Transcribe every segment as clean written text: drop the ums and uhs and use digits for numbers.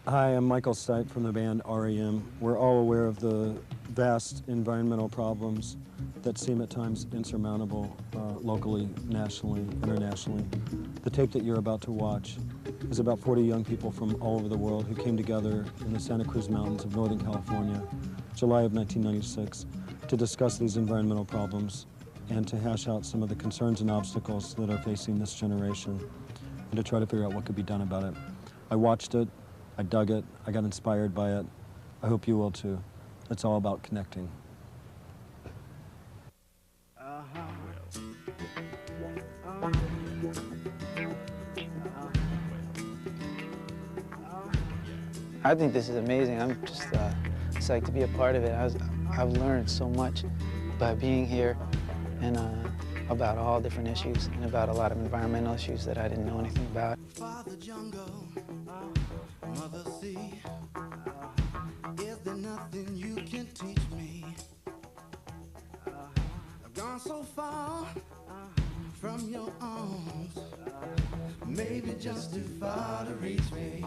Hi, I'm Michael Stipe from the band REM. We're all aware of the vast environmental problems that seem at times insurmountable locally, nationally, internationally. The tape that you're about to watch is about 40 young people from all over the world who came together in the Santa Cruz Mountains of Northern California, July of 1996, to discuss these environmental problems and to hash out some of the concerns and obstacles that are facing this generation and to try to figure out what could be done about it. I watched it, I dug it, I got inspired by it. I hope you will too. It's all about connecting. I think this is amazing. I'm just psyched to be a part of it. I've learned so much by being here and about all different issues and about a lot of environmental issues that I didn't know anything about. Father Jungle, Mother Sea, is there nothing you can teach me? I've gone so far from your arms, maybe just too far to reach me.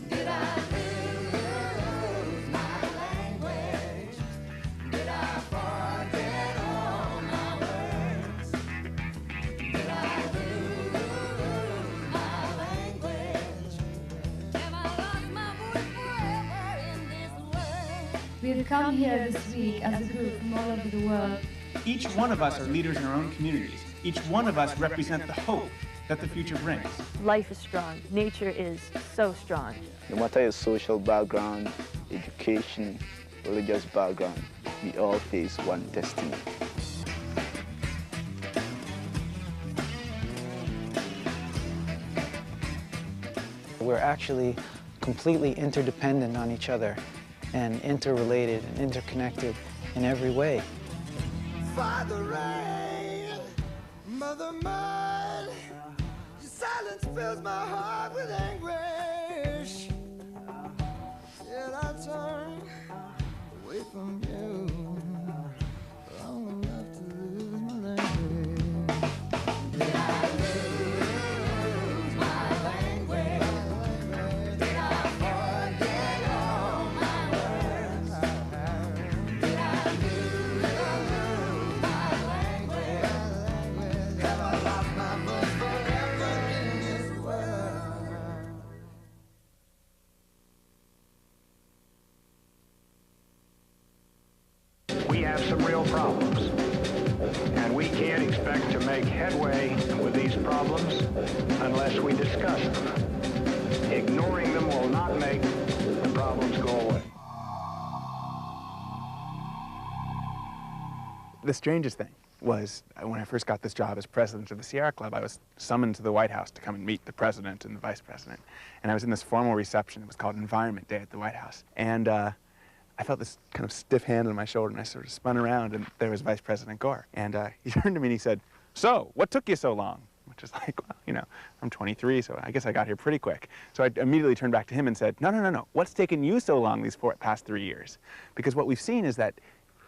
Did I lose my language? Did I forget all my words? Did I lose my language? Have I lost my voice forever in this world? We've come here this week as a group from all over the world. Each one of us are leaders in our own communities. Each one of us represent the hope that the future brings. Life is strong. Nature is so strong. No matter your social background, education, religious background, we all face one destiny. We're actually completely interdependent on each other and interrelated and interconnected in every way. Father Rain, Mother Mud, your silence fills my heart with anguish. Did I turn away from you long enough to lose my language? Did I lose my language? Did I forget all my words? Did I lose my language? Have I lost my voice forever in this world? We have some real problems, and we can't expect to make headway with these problems unless we discuss them. Ignoring them will not make the problems go away. The strangest thing was when I first got this job as president of the Sierra Club, I was summoned to the White House to come and meet the president and the vice president. And I was in this formal reception. It was called Environment Day at the White House. And I felt this kind of stiff hand on my shoulder, and I sort of spun around, and there was Vice President Gore. And he turned to me and he said, "So, what took you so long?" Which is like, well, you know, I'm 23, so I guess I got here pretty quick. So I immediately turned back to him and said, no. What's taken you so long these past 3 years? Because what we've seen is that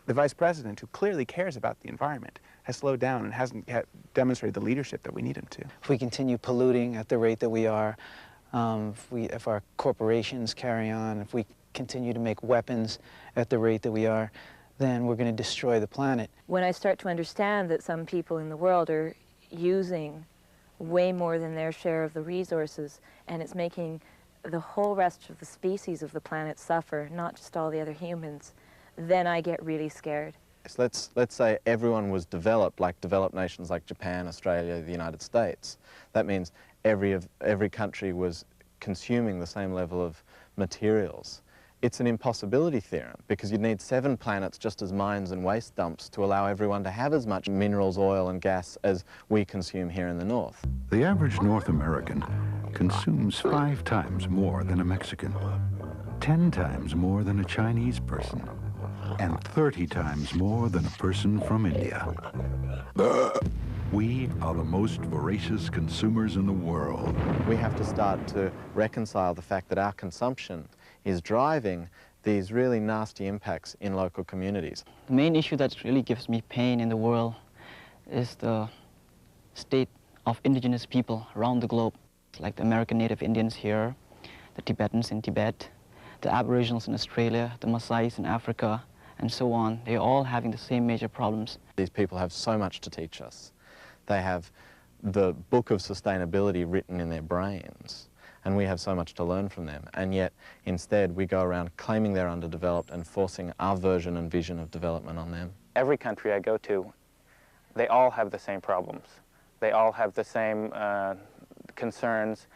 the Vice President, who clearly cares about the environment, has slowed down and hasn't demonstrated the leadership that we need him to. If we continue polluting at the rate that we are, if our corporations carry on, if we continue to make weapons at the rate that we are, then we're going to destroy the planet. When I start to understand that some people in the world are using way more than their share of the resources, and it's making the whole rest of the species of the planet suffer, not just all the other humans, then I get really scared. So let's say everyone was developed, like developed nations like Japan, Australia, the United States. That means every country was consuming the same level of materials. It's an impossibility theorem, because you'd need 7 planets just as mines and waste dumps to allow everyone to have as much minerals, oil and gas as we consume here in the north. The average North American consumes 5 times more than a Mexican, 10 times more than a Chinese person, and 30 times more than a person from India. We are the most voracious consumers in the world. We have to start to reconcile the fact that our consumption is driving these really nasty impacts in local communities. The main issue that really gives me pain in the world is the state of indigenous people around the globe, like the American Native Indians here. the Tibetans in Tibet, the Aboriginals in Australia, the Maasais in Africa, and so on. They're all having the same major problems. These people have so much to teach us. They have the book of sustainability written in their brains, and we have so much to learn from them. And yet, instead, we go around claiming they're underdeveloped and forcing our version and vision of development on them. Every country I go to, they all have the same problems. They all have the same concerns.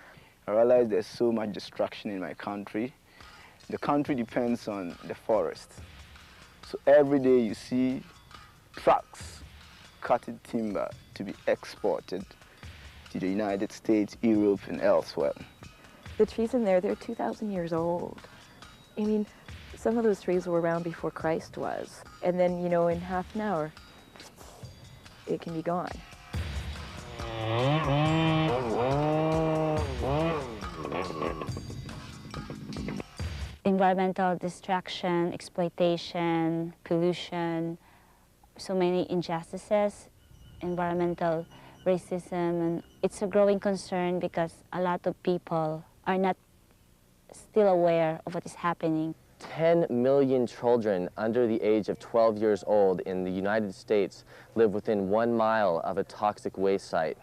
I realize there's so much destruction in my country. The country depends on the forest. So every day you see trucks cutting timber to be exported to the United States, Europe, and elsewhere. The trees in there, they're 2,000 years old. I mean, some of those trees were around before Christ was. And then, you know, in half an hour, it can be gone. Environmental destruction, exploitation, pollution, so many injustices, environmental racism, and it's a growing concern because a lot of people are not still aware of what is happening. 10 million children under the age of 12 years old in the United States live within 1 mile of a toxic waste site.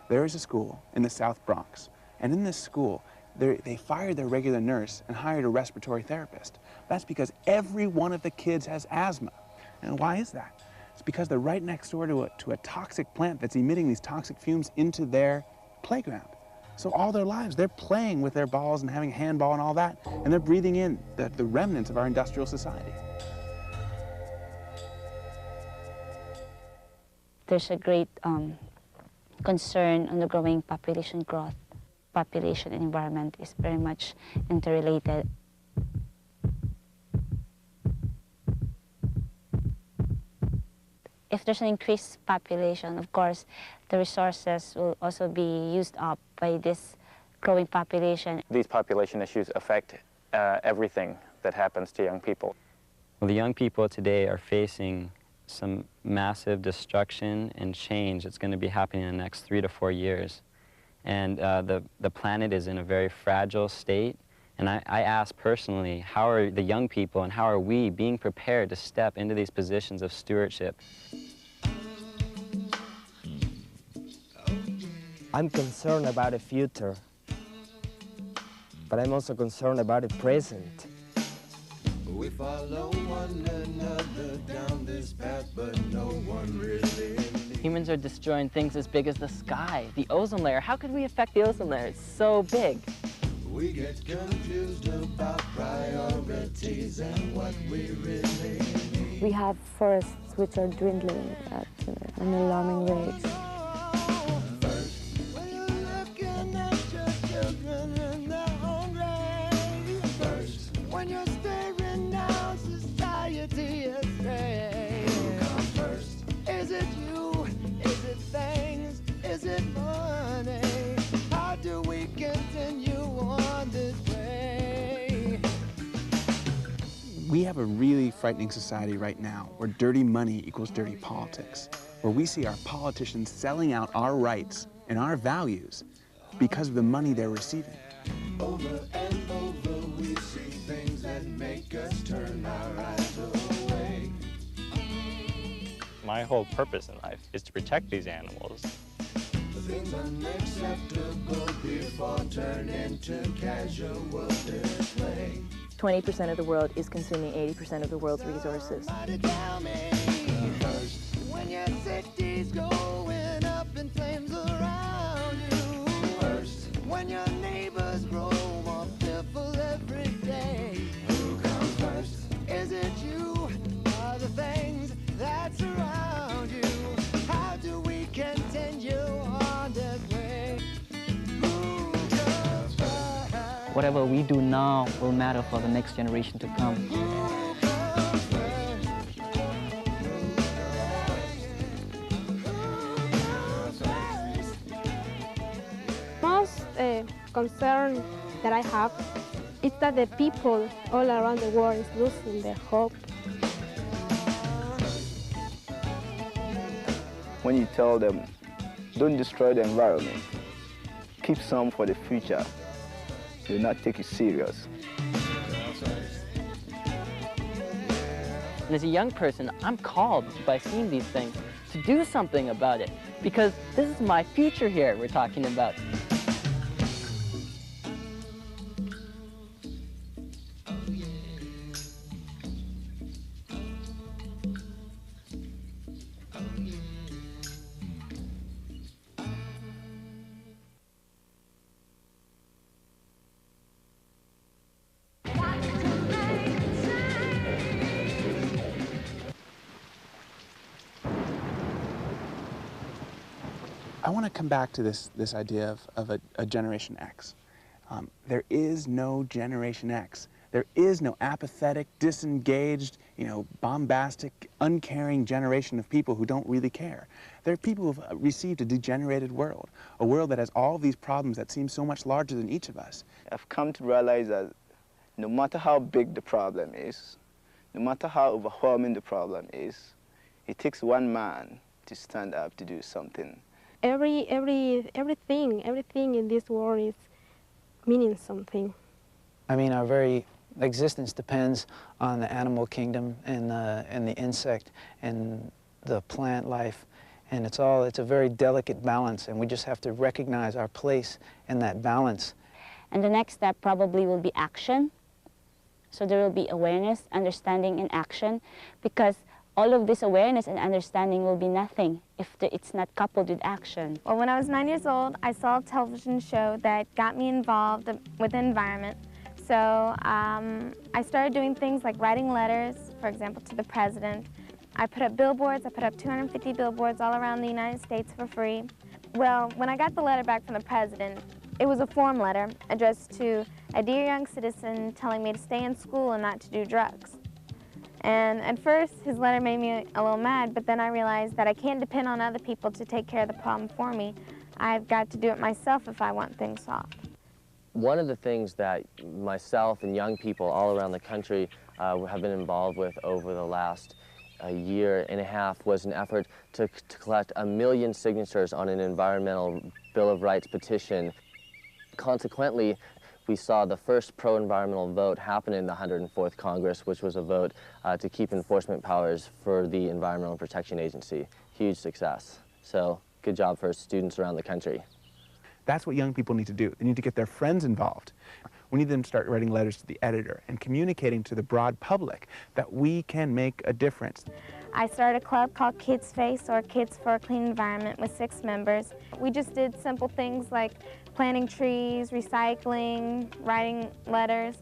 There is a school in the South Bronx, and in this school, they fired their regular nurse and hired a respiratory therapist. That's because every one of the kids has asthma. And why is that? It's because they're right next door to a toxic plant that's emitting these toxic fumes into their playground. So all their lives, they're playing with their balls and having handball and all that, and they're breathing in the remnants of our industrial society. There's a great concern on the growing population growth. Population and environment is very much interrelated. If there's an increased population, of course, the resources will also be used up by this growing population. These population issues affect everything that happens to young people. Well, the young people today are facing some massive destruction and change that's going to be happening in the next 3 to 4 years. And the planet is in a very fragile state. And I ask personally, how are the young people and how are we being prepared to step into these positions of stewardship? I'm concerned about the future, but I'm also concerned about the present. We follow one another down this path, but no one really. Humans are destroying things as big as the sky, the ozone layer. How could we affect the ozone layer? It's so big. We get confused about priorities and what we really need. We have forests which are dwindling at an alarming rate. First, when you're looking at your children and they're hungry. First, when you're staring down society astray. Who comes first? Is it you? Is it things? Is it money? How do we continue on this way? We have a really frightening society right now where dirty money equals dirty politics, where we see our politicians selling out our rights and our values because of the money they're receiving. Over and over we see things that make us turn our eyes away. My whole purpose in life is to protect these animals. Things unacceptable before turn into casual display. 20% of the world is consuming 80% of the world's resources. First, when your city's going up in flames around you. First, when your neighbors grow more fearful every day. Who comes first? Is it you? Are the things that surround you? How do we continue on this way? Who comes first? Whatever we do now will matter for the next generation to come. Most concern that I have is that the people all around the world is losing their hope. When you tell them, don't destroy the environment, keep some for the future, They will not take you serious. And as a young person, I'm called by seeing these things to do something about it, because this is my future here we're talking about. I want to come back to this idea of a Generation X. There is no Generation X. There is no apathetic, disengaged, bombastic, uncaring generation of people who don't really care. There are people who have received a degenerated world, a world that has all these problems that seem so much larger than each of us. I've come to realize that no matter how big the problem is, no matter how overwhelming the problem is, it takes one man to stand up to do something. Everything in this world is meaning something. I mean, our very existence depends on the animal kingdom and the insect and the plant life, and it's a very delicate balance, and we just have to recognize our place in that balance. And the next step probably will be action. So there will be awareness, understanding, and action, because all of this awareness and understanding will be nothing if it's not coupled with action. Well, when I was 9 years old, I saw a television show that got me involved with the environment. So I started doing things like writing letters, for example, to the president. I put up billboards. I put up 250 billboards all around the United States for free. Well, when I got the letter back from the president, it was a form letter addressed to a dear young citizen telling me to stay in school and not to do drugs. And at first, his letter made me a little mad, but then I realized that I can't depend on other people to take care of the problem for me. I've got to do it myself if I want things solved. One of the things that myself and young people all around the country have been involved with over the last year and a half was an effort to collect 1 million signatures on an environmental Bill of Rights petition. Consequently, we saw the first pro-environmental vote happen in the 104th Congress, which was a vote to keep enforcement powers for the Environmental Protection Agency. Huge success. So good job for students around the country. That's what young people need to do. They need to get their friends involved. We need them to start writing letters to the editor and communicating to the broad public that we can make a difference. I started a club called Kids Face, or Kids for a Clean Environment, with 6 members. We just did simple things like planting trees, recycling, writing letters.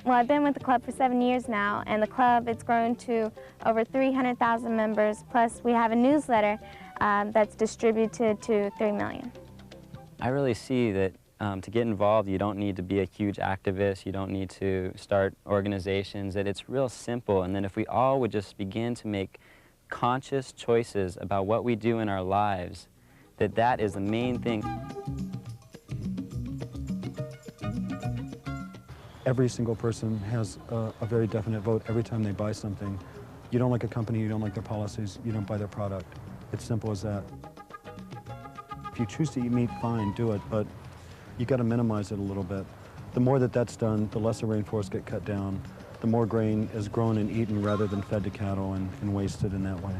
Well, I've been with the club for 7 years now, and the club, it's grown to over 300,000 members, plus we have a newsletter that's distributed to 3 million. I really see that to get involved, you don't need to be a huge activist, you don't need to start organizations, that it's real simple, and then if we all would just begin to make conscious choices about what we do in our lives, that is the main thing. Every single person has a very definite vote every time they buy something. You don't like a company, you don't like their policies, you don't buy their product. It's simple as that. If you choose to eat meat, fine, do it, but you got to minimize it a little bit. The more that's done, the less the rainforests get cut down, the more grain is grown and eaten rather than fed to cattle and wasted in that way.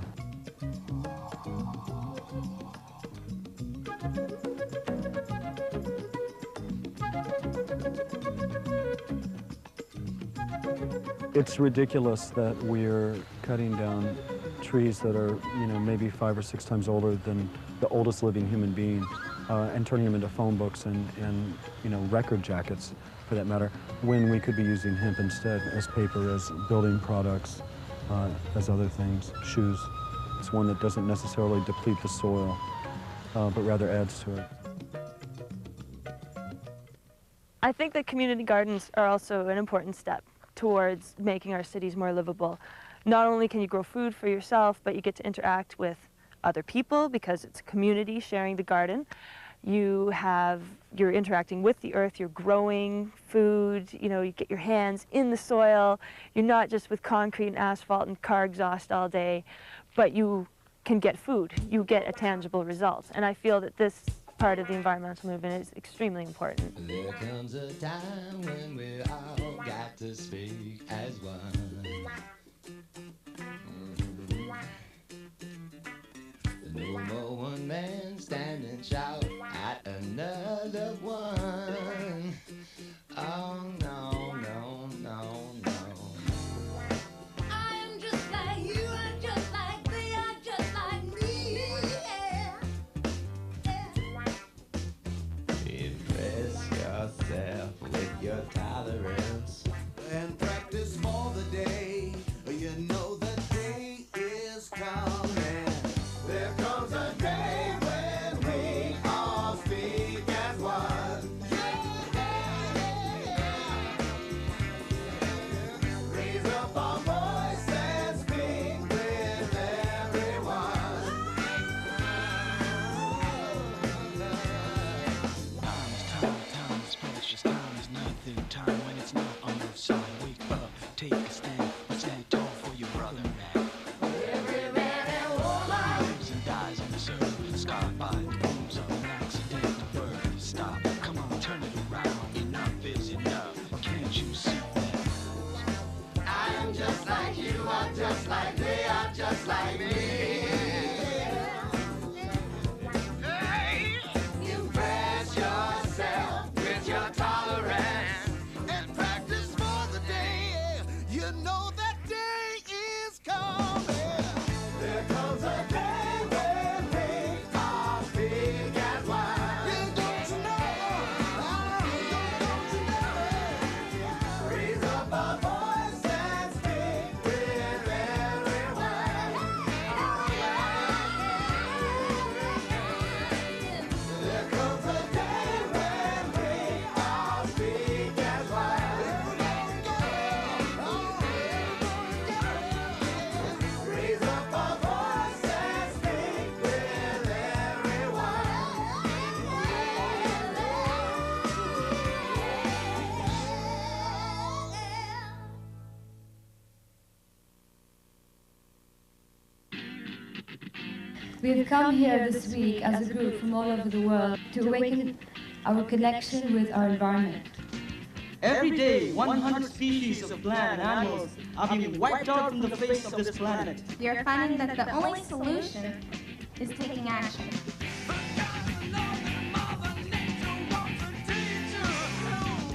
It's ridiculous that we're cutting down trees that are, maybe 5 or 6 times older than the oldest living human being, and turning them into phone books and record jackets, for that matter, when we could be using hemp instead as paper, as building products, as other things, shoes. It's one that doesn't necessarily deplete the soil, but rather adds to it. I think that community gardens are also an important step towards making our cities more livable. Not only can you grow food for yourself, but you get to interact with other people because it's a community sharing the garden. You're interacting with the earth, you're growing food, you get your hands in the soil. You're not just with concrete and asphalt and car exhaust all day, but you can get food. You get a tangible result. And I feel that this part of the environmental movement is extremely important. There comes a time when we all got to speak as one. No more one man stand and shout at another one. Oh no, no, no, no. I am just like you, I'm just like they are just like me. Yeah. Impress yourself with your tolerance and practice for the day. You know the day is coming. There comes a day when we all speak as one. Raise up our voice and speak with everyone. Time is precious, time is nothing. Time when it's not on your side. Wake up, take a stand, stand tall for your brother, man. Every man and woman Lives and dies in this earth, scarred by the wounds of an accidental birth. Stop, come on, turn it around. Enough is enough. Can't you see that? I am just like you, I'm just like they are just like me. Hey, impress yourself with your tolerance and practice for the day. You know that day is coming. There comes a day when we all speak as one. Don't you know? Don't you know? Raise up our voice and speak with everyone. There comes a day when we all speak as one. Raise up our voice and speak with everyone. We've come here this week as a group from all over the world to awaken our connection with our environment. Every day, 100 species of plant and animals are being wiped out from the face of this planet. We are finding that the only solution is taking action.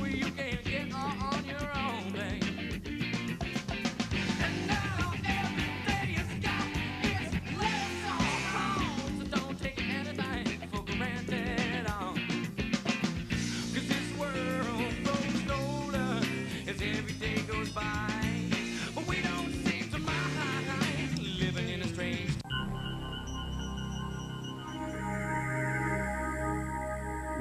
You can't get on your own, babe. And now everything you got is less on. So don't take anything for granted. 'Cause this world grows older as every day goes by. But we don't seem to mind living in a strange.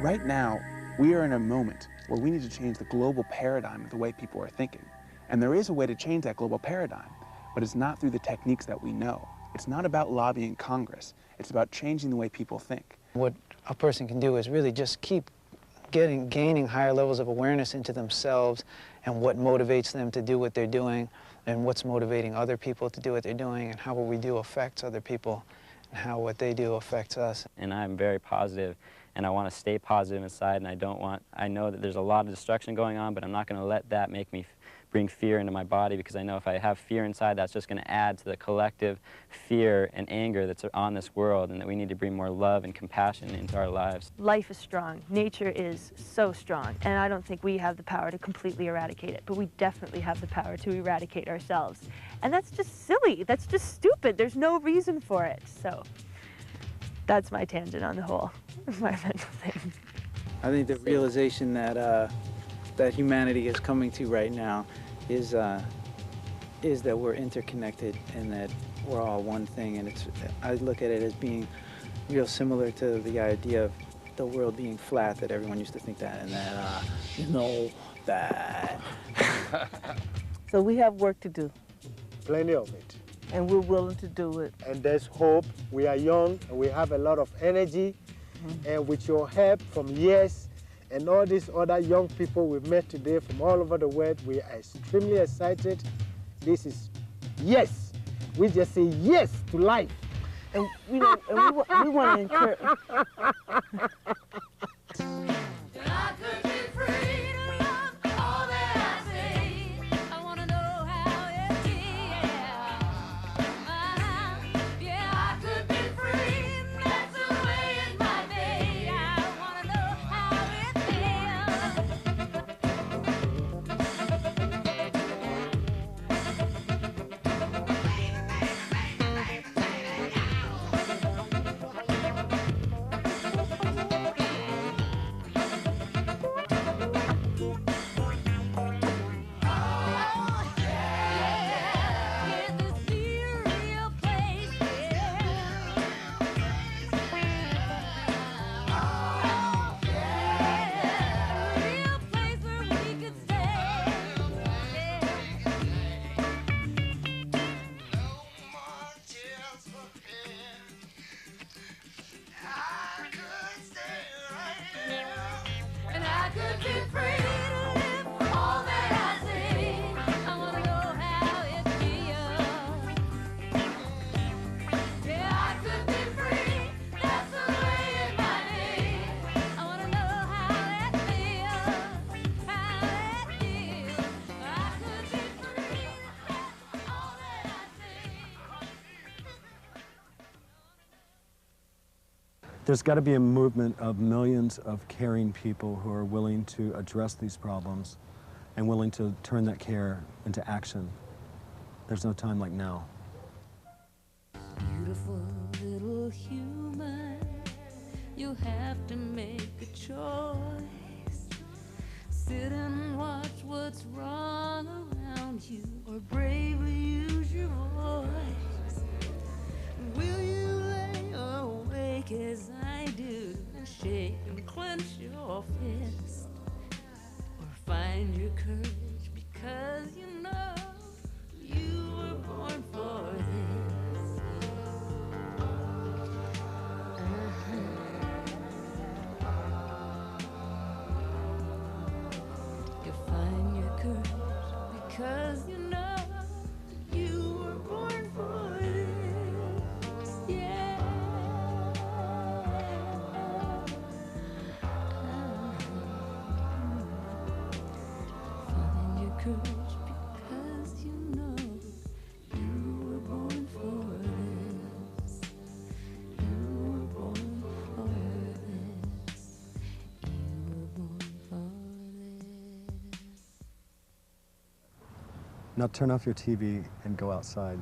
Right now, we are in a moment where we need to change the global paradigm of the way people are thinking. And there is a way to change that global paradigm, but it's not through the techniques that we know. It's not about lobbying Congress. It's about changing the way people think. What a person can do is really just keep gaining higher levels of awareness into themselves and what motivates them to do what they're doing and what's motivating other people to do what they're doing and how what we do affects other people and how what they do affects us. And I'm very positive, and I want to stay positive inside, and I know that there's a lot of destruction going on, but I'm not going to let that make me bring fear into my body, because I know if I have fear inside, that's just going to add to the collective fear and anger that's on this world, and that we need to bring more love and compassion into our lives. Life is strong. Nature is so strong, and I don't think we have the power to completely eradicate it, but we definitely have the power to eradicate ourselves. And that's just silly. That's just stupid. There's no reason for it. So that's my tangent on the whole environmental thing. I think the realization that that humanity is coming to right now is that we're interconnected and that we're all one thing. And I look at it as being real similar to the idea of the world being flat, that everyone used to think that, and that you know that. So we have work to do. Plenty of it. And we're willing to do it. And there's hope. We are young and we have a lot of energy. And with your help from YES and all these other young people we've met today from all over the world, we are extremely excited. This is yes. We just say yes to life. And, you know, and we want to encourage. There's got to be a movement of millions of caring people who are willing to address these problems and willing to turn that care into action. There's no time like now. Beautiful little human, you have to make a choice. Sit and watch what's wrong around you, or bravely use your voice. Will you lay awake as I do and shake and clench your fist, or find your courage because you know you were born for this? You find your courage because you know you were born for this. Yeah. Find your courage because you know you were born for this. You were born for this. You were born for this. Now turn off your TV and go outside.